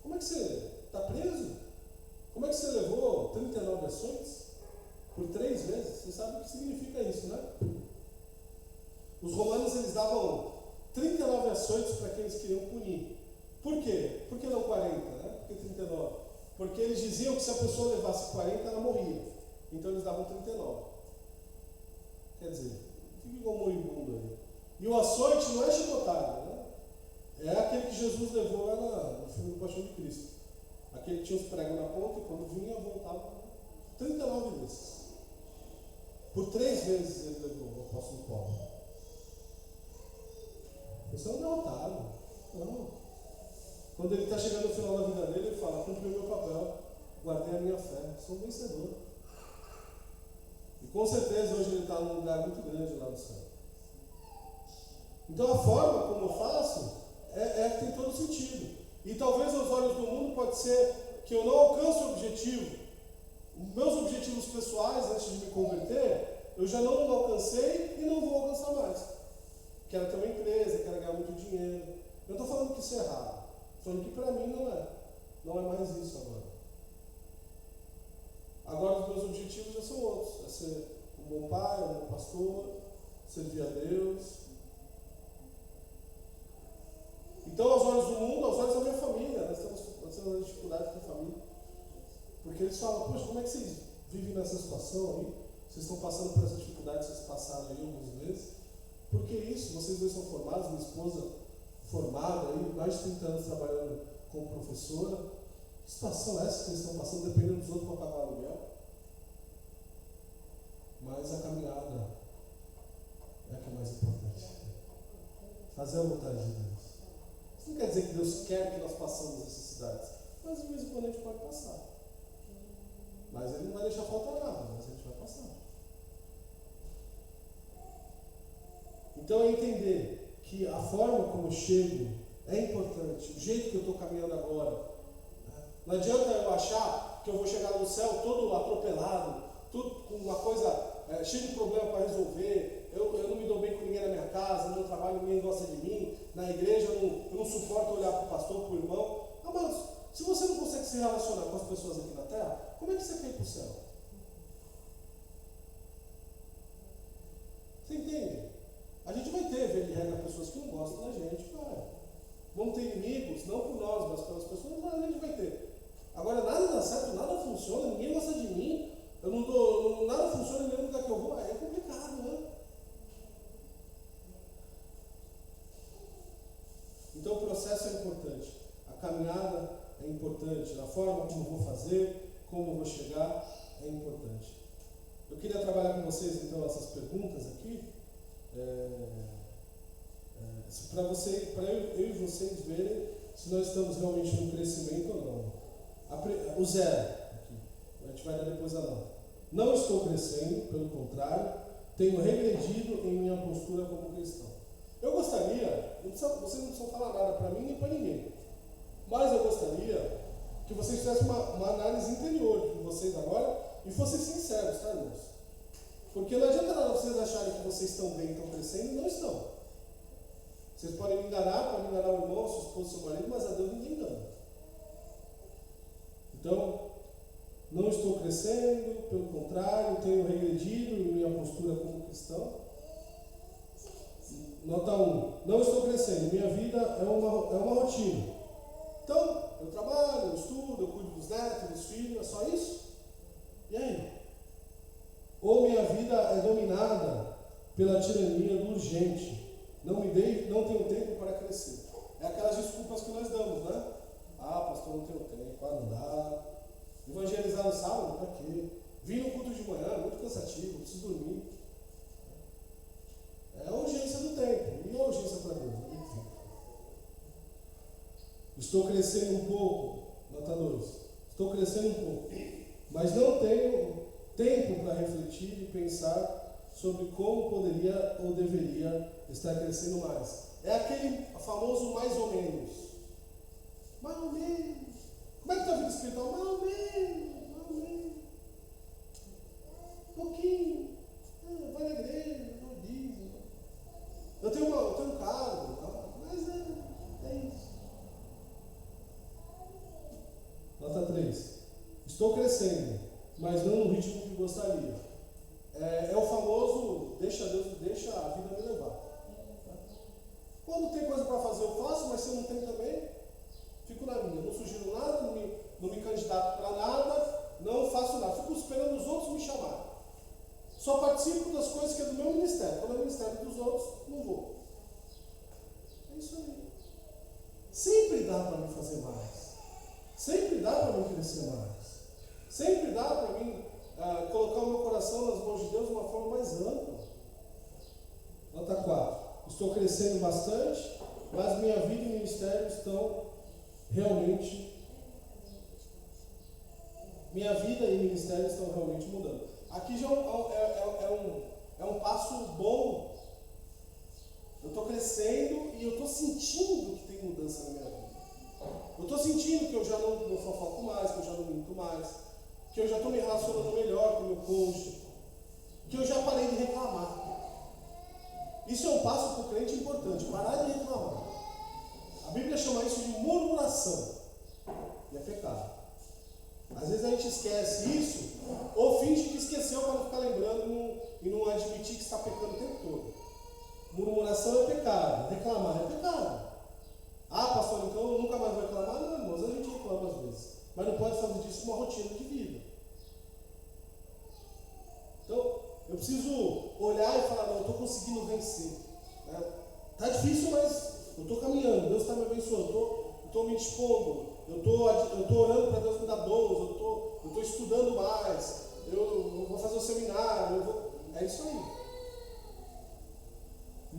Como é que você está preso? Como é que você levou 39 ações por 3 vezes? Você sabe o que significa isso, né? Os romanos, eles davam 39 ações para quem eles queriam punir. Por quê? Por que não 40, né? Por que 39? Porque eles diziam que se a pessoa levasse 40, ela morria. Então eles davam 39. Quer dizer, fica igual um moribundo aí. E o açoite não é chicotada, né? É aquele que Jesus levou lá no filme do Paixão de Cristo. Aquele que tinha os pregos na ponta e quando vinha, voltava 39 vezes. Por 3 vezes ele levou o apóstolo Paulo. Você é um derrotado. Não. Quando ele está chegando no final da vida dele, ele fala: cumpri o meu papel, guardei a minha fé, sou um vencedor. E com certeza hoje ele está num lugar muito grande lá no céu. Então a forma como eu faço é que tem todo sentido. E talvez aos olhos do mundo pode ser que eu não alcance o objetivo. Meus objetivos pessoais antes de me converter, eu já não alcancei e não vou alcançar mais. Quero ter uma empresa, quero ganhar muito dinheiro. Eu estou falando que isso é errado. Estou falando que para mim não é. Não é mais isso agora. Agora os meus objetivos já são outros. É ser um bom pai, um bom pastor, servir a Deus. Então, aos olhos do mundo, aos olhos da minha família, nós temos dificuldades com a família. Porque eles falam: poxa, como é que vocês vivem nessa situação aí? Vocês estão passando por essa dificuldade, vocês passaram aí alguns meses. Por que isso? Vocês dois são formados, minha esposa formada aí, mais de 30 anos trabalhando como professora. Que situação é essa que eles estão passando, dependendo dos outros para pagar o aluguel? Mas a caminhada é a que é mais importante. fazer a vontade de Deus. Isso não quer dizer que Deus quer que nós passemos necessidades, mas de vez em quando a gente pode passar. Mas Ele não vai deixar faltar nada, mas a gente vai passar. Então é entender que a forma como eu chego é importante, o jeito que eu estou caminhando agora. Não adianta eu achar que eu vou chegar no céu todo atropelado, tudo com uma coisa cheia de problema para resolver. Eu não me dou bem com ninguém na minha casa, no meu trabalho ninguém gosta de mim, na igreja eu não suporto olhar para o pastor, para o irmão. Mas se você não consegue se relacionar com as pessoas aqui na terra, como é que você quer ir para o céu? Você entende? A gente vai ter, via de regra, pessoas que não gostam da gente, vai. Vamos ter inimigos, não por nós, mas pelas pessoas, mas a gente vai ter. Agora, nada dá certo, nada funciona, ninguém gosta de mim, nada funciona em nenhum lugar que eu vou, é complicado, né? Então o processo é importante, a caminhada é importante, a forma como vou fazer, como vou chegar, é importante. Eu queria trabalhar com vocês então essas perguntas aqui, para eu e vocês verem se nós estamos realmente no crescimento ou não. O zero, aqui, a gente vai dar depois a nota. Não estou crescendo, pelo contrário, tenho regredido em minha postura como cristão. Eu gostaria, vocês não precisam falar nada para mim nem para ninguém, mas eu gostaria que vocês fizessem uma análise interior de vocês agora e fossem sinceros, tá, irmãos? Porque não adianta nada vocês acharem que vocês estão bem, estão crescendo e não estão. Vocês podem me enganar, podem enganar o irmão, a sua esposa, seu marido, mas a Deus ninguém engana. Então, não estou crescendo, pelo contrário, tenho regredido em minha postura como cristão. Nota 1. Não estou crescendo, minha vida é uma rotina. Então, eu trabalho, eu estudo, eu cuido dos netos, dos filhos, é só isso? E aí? Ou minha vida é dominada pela tirania do urgente. Não tenho tempo para crescer. É aquelas desculpas que nós damos, né? Pastor, não tenho tempo, não dá. Evangelizar no sábado, para quê? Vim no culto de manhã, muito cansativo, preciso dormir. É a urgência do tempo, e a urgência para Deus. Estou crescendo um pouco, nota 2. Estou crescendo um pouco, mas não tenho tempo para refletir e pensar sobre como poderia ou deveria estar crescendo mais. É aquele famoso mais ou menos. Mais ou menos. Como é que está a vida espiritual? Mais ou menos. Pouquinho. Vai na igreja, não diz. Eu tenho um cargo, mas é isso. Nota 3. Estou crescendo, mas não no ritmo que gostaria. É o famoso deixa a vida me levar. Quando tem coisa para fazer eu faço, mas se eu não tenho também, fico na minha. Não sugiro nada, não me candidato para nada, não faço nada. Fico esperando os outros me chamarem. Só participo das coisas que é do meu ministério. Quando é o ministério dos outros, não vou. É isso aí. Sempre dá para mim fazer mais. Sempre dá para mim crescer mais. Sempre dá para mim colocar o meu coração nas mãos de Deus de uma forma mais ampla. Nota 4. Estou crescendo bastante, mas minha vida e ministério estão realmente... Minha vida e ministério estão realmente mudando. Aqui já é um passo bom. Eu estou crescendo e eu estou sentindo que tem mudança na minha vida. Eu estou sentindo que eu já não fofoco mais, que eu já não minto mais, que eu já estou me relacionando melhor com o meu cônjuge, que eu já parei de reclamar. Isso é um passo para o crente importante, parar de reclamar. A Bíblia chama isso de murmuração, e é pecado. Às vezes a gente esquece isso, ou finge que esqueceu para não ficar lembrando e não admitir que está pecando o tempo todo. Murmuração é pecado, reclamar é pecado. Pastor, então eu nunca mais vou reclamar? Não, irmãos, a gente reclama às vezes, mas não pode fazer disso uma rotina de vida. Então, eu preciso olhar e falar, não, eu estou conseguindo vencer. Está difícil, mas eu estou caminhando, Deus está me abençoando, eu estou me dispondo, eu estou orando para Deus me dar dons, eu estou estudando mais, eu vou fazer um seminário, é isso aí.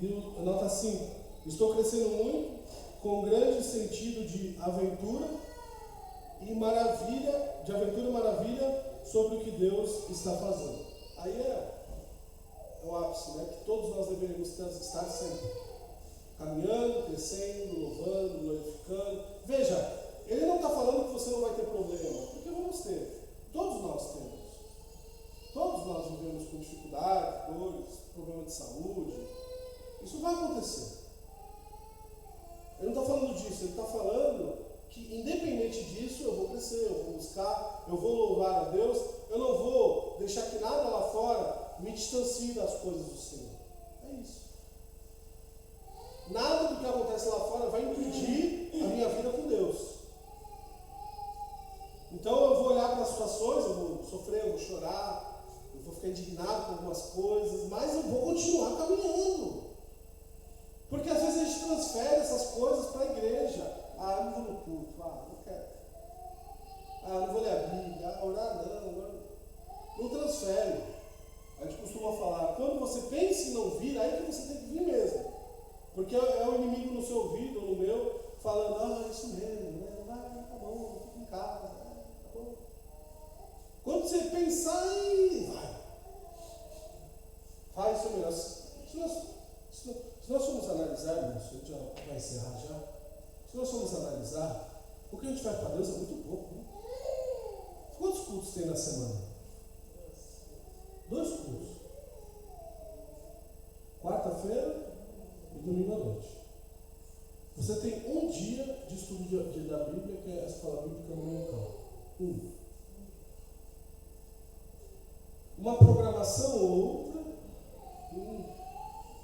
E nota 5, Estou crescendo muito, com grande sentido de aventura e maravilha, sobre o que Deus está fazendo. Aí é o ápice, né? Que todos nós deveríamos estar sempre caminhando, crescendo, louvando, glorificando. Veja, ele não está falando que você não vai ter problema, porque vamos ter. Todos nós temos. Todos nós vivemos com dificuldade, dores, problema de saúde. Isso vai acontecer. Ele não está falando disso, ele está falando que independente disso eu vou crescer, eu vou buscar, eu vou louvar a Deus, eu não vou deixar que nada lá fora me distancie das coisas do Senhor. É isso. Nada do que acontece lá fora vai impedir a minha vida com Deus. Então eu vou olhar para as situações, eu vou sofrer, eu vou chorar, eu vou ficar indignado com algumas coisas, mas eu vou continuar caminhando. Porque às vezes a gente transfere essas coisas para a igreja. Ah, não vou no culto, não quero. Não vou ler a Bíblia, orar não transfere. A gente costuma falar, quando você pensa em não vir, aí que você tem que vir mesmo. Porque é o inimigo no seu ouvido, ou no meu, falando, isso mesmo, né? Tá bom, fica em casa, tá bom. Quando você pensar, vai. Faz isso melhor. Se nós formos analisar, irmãos, a gente já vai encerrar já. Se nós formos analisar, o que a gente faz para Deus é muito pouco, né? Quantos cultos tem na semana? 2 cultos. Quarta-feira e domingo à noite. Você tem um dia de estudo da Bíblia, que é a escola bíblica dominical. Uma programação ou outra,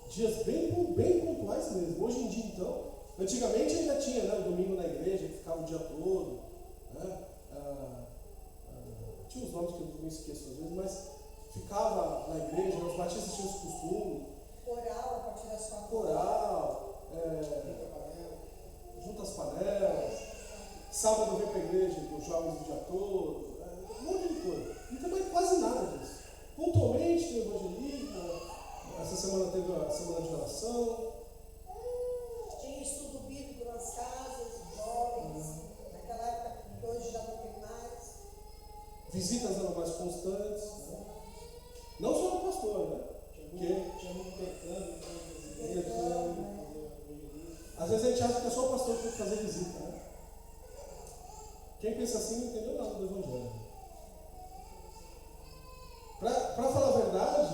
dias bem pontuais mesmo. Hoje em dia, então, antigamente ainda tinha, né, o domingo na igreja, que ficava o dia todo, né? Tinha uns nomes que eu não esqueço às vezes, mas ficava na igreja, os batistas tinham esse costume. Coral, a partir das 4 Coral, junta as panelas, sábado vem para a igreja, os jovens o dia todo, um monte de coisa. E também quase nada disso. Pontualmente tem evangelismo, essa semana teve a semana de oração. Tinha estudo bíblico nas casas, jovens, naquela época que hoje já não tem mais. Visitas eram mais constantes. Né? Não só do pastor, né? Tinha muito intercâmbio. Às vezes a gente acha que é só o pastor que tem que fazer visita, né? Quem pensa assim não entendeu nada do evangelho. Para falar a verdade,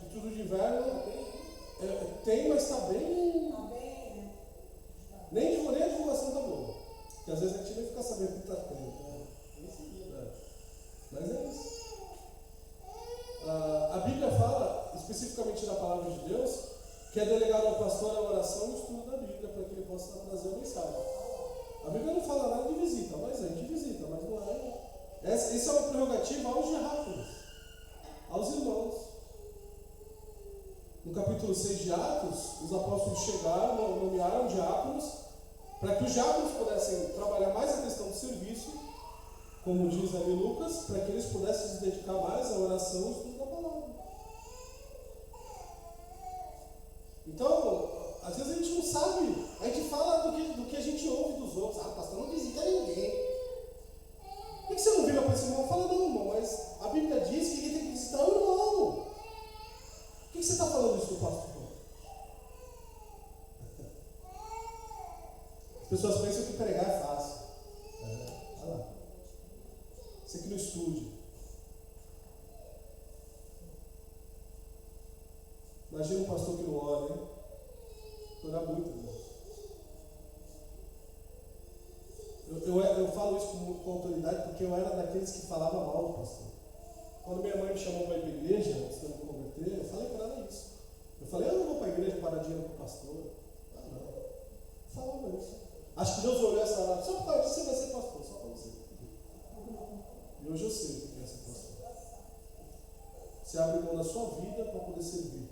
Instituto de Inverno tem, mas está bem. Nem a divulgação está boa. Porque às vezes a gente nem fica sabendo o que está tendo. Mas é isso. A Bíblia fala, especificamente na palavra de Deus, que é delegado ao pastor a oração e o estudo da Bíblia para que ele possa trazer a mensagem. A Bíblia não fala nada de visita, mas a gente visita, mas não é. Essa é uma prerrogativa aos diáconos, aos irmãos. No capítulo 6 de Atos, os apóstolos chegaram, nomearam diáconos, para que os diáconos pudessem trabalhar mais a questão do serviço, como diz ali Lucas, para que eles pudessem se dedicar mais à oração e ao estudo da palavra. Então, às vezes a gente não sabe, a gente fala do que a gente ouve dos outros. Pastor, não visita ninguém. Por que você não vira para esse irmão e fala, não, irmão, mas a Bíblia diz que ele tem que visitar o irmão. Por que você está falando isso para o pastor? As pessoas pensam que pregar é fácil. Olha lá. Você que não estude. Imagina um pastor que não ora, hein? Orar muito, irmão. Eu falo isso com autoridade porque eu era daqueles que falavam mal do pastor. Quando minha mãe me chamou para ir para a igreja, antes de eu me converter, eu falei para ela isso. Eu falei, eu não vou para a igreja para dar dinheiro para o pastor. Não. Eu falava isso. Acho que Deus olhou essa hora, só por causa disso você vai ser pastor, só para você. E hoje eu sei o que é ser pastor. Você abre mão da sua vida para poder servir.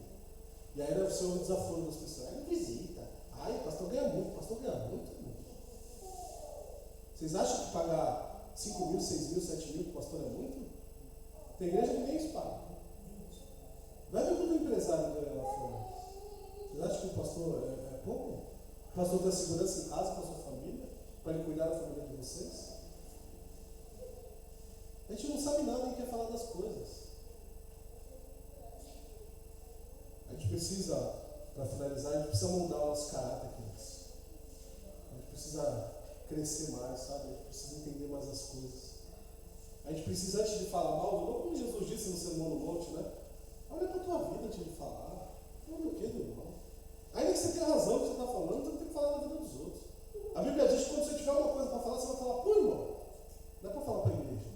E aí deve ser um desaforo das pessoas. Não visita. O pastor ganha muito, Vocês acham que pagar 5 mil, 6 mil, 7 mil para o pastor é muito? Tem igreja que nem isso paga. Vai ver quando o empresário ganha lá o pastor é pouco? O pastor tem segurança em casa com a sua família? Para ele cuidar da família de vocês? A gente não sabe nada e quer falar das coisas. A gente precisa, para finalizar, a gente precisa mudar o nosso caráter, queridos. A gente precisa crescer mais, sabe? A gente precisa entender mais as coisas. A gente precisa, antes de falar mal, como Jesus disse no Sermão do Monte, né? Olha para a tua vida antes de falar. Fala o que do irmão? Ainda que você tenha razão no que você está falando, você não tem que falar da vida dos outros. A Bíblia diz que quando você tiver uma coisa para falar, você vai falar, pô, irmão, não é para falar para a igreja.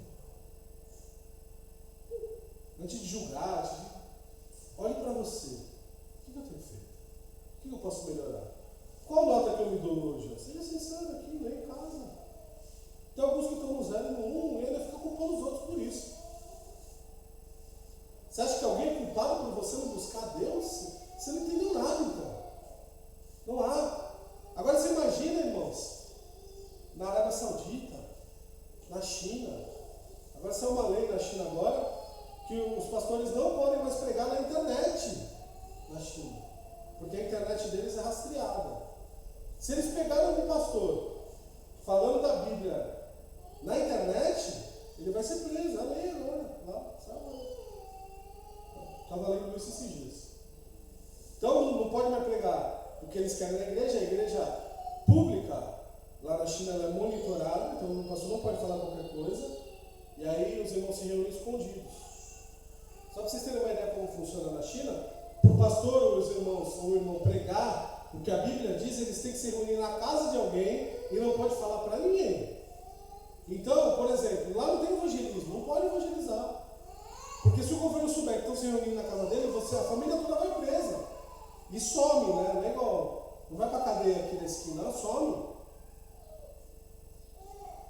Antes de julgar, olhe para você. O que eu tenho feito? O que eu posso melhorar? Qual nota que eu me dou hoje? Seja sincero aqui, nem em casa. Tem alguns que estão no 0 e no 1 e ainda fica culpando os outros por isso. Você acha que alguém é culpado por você não buscar Deus? Você não entendeu nada, então. Não há. Agora você imagina, irmãos, na Arábia Saudita, na China. Agora saiu uma lei na China agora, que os pastores não podem mais pregar na internet na China, porque a internet deles é rastreada. Se eles pegaram um pastor falando da Bíblia na internet, ele vai ser preso. É lei agora, lá, sabe? Estava lendo isso esses dias. Então não pode mais pregar o que eles querem na igreja. A igreja pública lá na China ela é monitorada, então o pastor não pode falar qualquer coisa, e aí os irmãos se reúnem escondidos. Só para vocês terem uma ideia como funciona na China, para o pastor ou os irmãos, ou o irmão pregar o que a Bíblia diz, eles têm que se reunir na casa de alguém e não pode falar para ninguém. Então, por exemplo, lá não tem evangelismo, não pode evangelizar. Porque se o governo souber que estão se reunindo na casa dele, a família toda vai presa. E some, né? Não é igual, não vai para a cadeia aqui da esquina, não, some.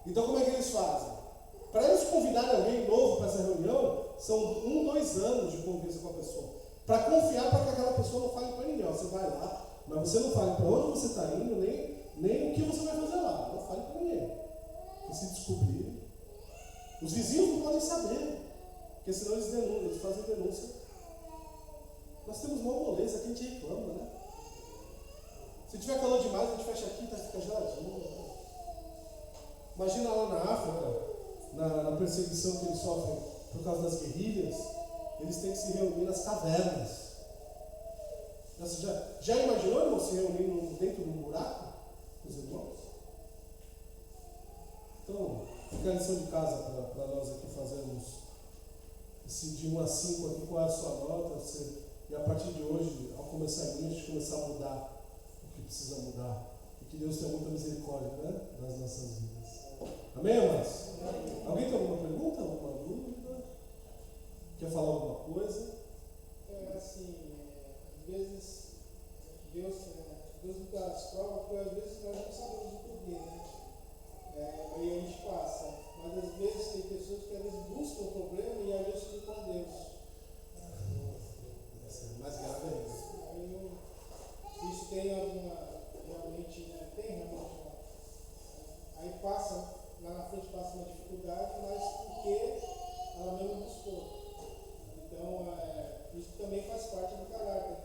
Então como é que eles fazem? Para eles convidarem alguém novo para essa reunião, são 2 anos de convivência com a pessoa. Para confiar para que aquela pessoa não fale para ninguém. Ó, você vai lá, mas você não fale para onde você está indo, nem o que você vai fazer lá. Não fale para ninguém. Porque se descobrirem, os vizinhos não podem saber. Porque senão eles fazem denúncia. Nós temos uma moleza que a gente reclama, né? Se tiver calor demais, a gente fecha aqui e fica geladinho. Né? Imagina lá na África, na perseguição que eles sofrem por causa das guerrilhas, eles têm que se reunir nas cavernas. Já imaginou, irmão, se reunir dentro de um buraco? Os irmãos? Então, fica a lição de casa para nós aqui fazermos de 1 a 5 aqui, qual é a sua nota, e a partir de hoje, ao começar a igreja, a gente começar a mudar o que precisa mudar. E que Deus tenha muita misericórdia, né, das nossas vidas. Amém, irmãos? Alguém tem alguma pergunta, alguma dúvida? Quer falar alguma coisa? Assim, às vezes Deus nos dá as provas, porque às vezes nós não sabemos o porquê, né? Aí a gente passa. Mas às vezes tem pessoas que às vezes buscam o problema e às vezes ficam com Deus. Mais grave ainda. Isso tem realmente, né? Tem realmente. Aí passa, lá na frente passa uma dificuldade, mas porque ela mesmo buscou. Então, isso também faz parte do caráter, né?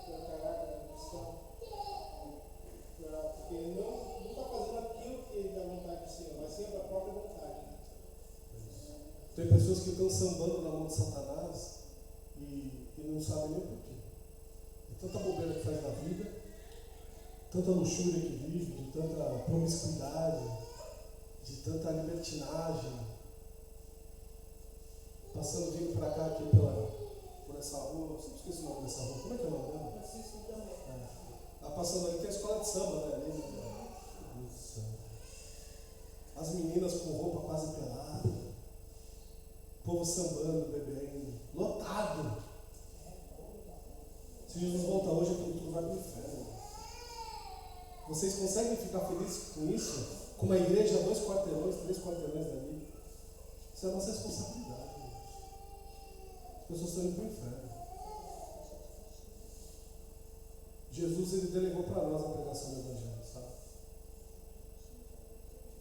Dizer o caráter da cristão. Porque não está fazendo aquilo que é da vontade do Senhor, mas sempre a própria vontade. Né? Tem pessoas que estão sambando na mão de Satanás e não sabem nem porquê. De tanta bobeira que faz na vida, tanta luxúria que vive, de tanta promiscuidade, de tanta libertinagem, passando vindo para cá aqui por essa rua, eu sempre esqueci o nome dessa rua, como é que é o nome dela? Francisco também. Passando ali tem a escola de samba, né? As meninas com roupa quase pelada, o povo sambando, bebendo, lotado. Se Jesus voltar hoje, aquilo tudo vai para o inferno. Vocês conseguem ficar felizes com isso? Com uma igreja a 2 quarteirões, 3 quarteirões dali? Isso é a nossa responsabilidade. As pessoas estão indo para o inferno. Jesus, ele delegou para nós a pregação do Evangelho, sabe?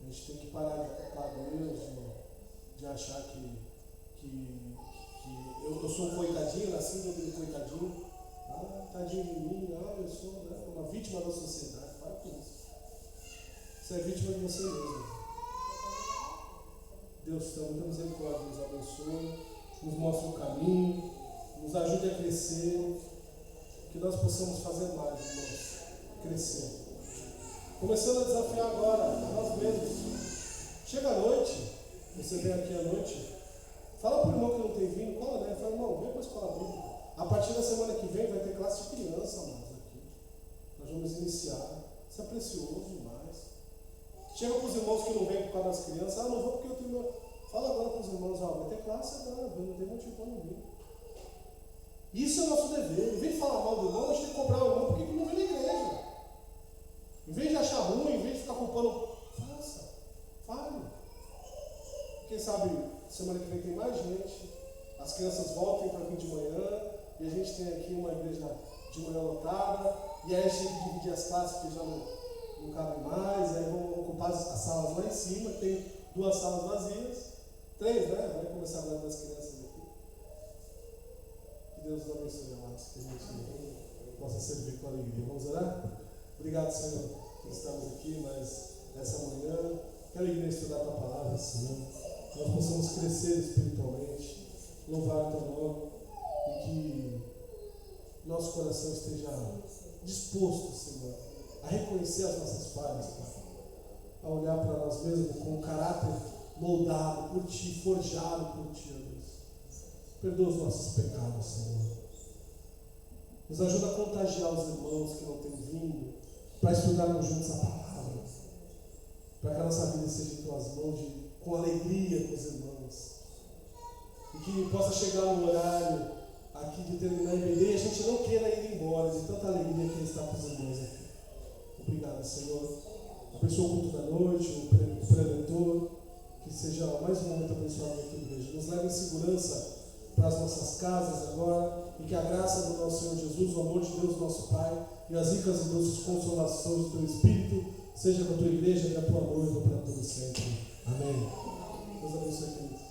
A gente tem que parar de culpar Deus, de achar que eu sou um coitadinho, nasci dentro de coitadinho. Tá? tadinho de mim, eu sou, né, uma vítima da sociedade. Para com isso. Você é vítima de você mesmo. Deus tem muita misericórdia, nos abençoe, nos mostre o caminho, nos ajude a crescer, que nós possamos fazer mais, irmãos, crescer. Começando a desafiar agora a nós mesmos. Chega à noite, você vem aqui à noite, fala para o irmão que não tem vindo, cola, né? Fala, irmão, vem para a escola bíblica. A partir da semana que vem vai ter classe de criança, amados, aqui. Nós vamos iniciar. Isso é precioso demais. Chega para os irmãos que não vêm por causa das crianças, não vou porque eu tenho. Fala agora para os irmãos, vai ter classe agora, não tem motivo para não vir. Isso é o nosso dever. Em vez de falar mal do irmão, a gente tem que cobrar o irmão porque ele não vem na igreja. Em vez de achar ruim, em vez de ficar culpando, faça, fale. Quem sabe semana que vem tem mais gente, as crianças voltem para vir de manhã, e a gente tem aqui uma igreja de manhã lotada, e aí a gente tem que dividir as classes porque já não cabe mais, aí vão ocupar as salas lá em cima, tem 2 salas vazias, 3, né? Vai começar a falar das crianças aqui. Que Deus nos abençoe, amados, que a gente possa servir com alegria. Vamos orar? Obrigado, Senhor, por estarmos aqui, mas nessa manhã, que alegria estudar a Tua palavra, Senhor. Nós possamos crescer espiritualmente, louvar o Teu nome e que nosso coração esteja disposto, Senhor, a reconhecer as nossas falhas, Pai, a olhar para nós mesmos com um caráter moldado por Ti, forjado por Ti, ó Deus. Perdoa os nossos pecados, Senhor. Nos ajuda a contagiar os irmãos que não têm vindo para estudarmos juntos a palavra, para que a nossa vida seja em Tuas mãos com alegria com os irmãos, e que possa chegar no horário aqui de terminar em BD e a gente não queira ir embora de tanta alegria que está com os irmãos aqui. Obrigado, Senhor. Abençoa o culto da noite, o preletor, que seja mais um momento abençoado da tua igreja. Nos leve em segurança para as nossas casas agora, e que a graça do nosso Senhor Jesus, o amor de Deus, nosso Pai, e as ricas e doces consolações do teu Espírito seja com a tua igreja e a tua noiva para todo sempre. Amém. Deus abençoe, queridos.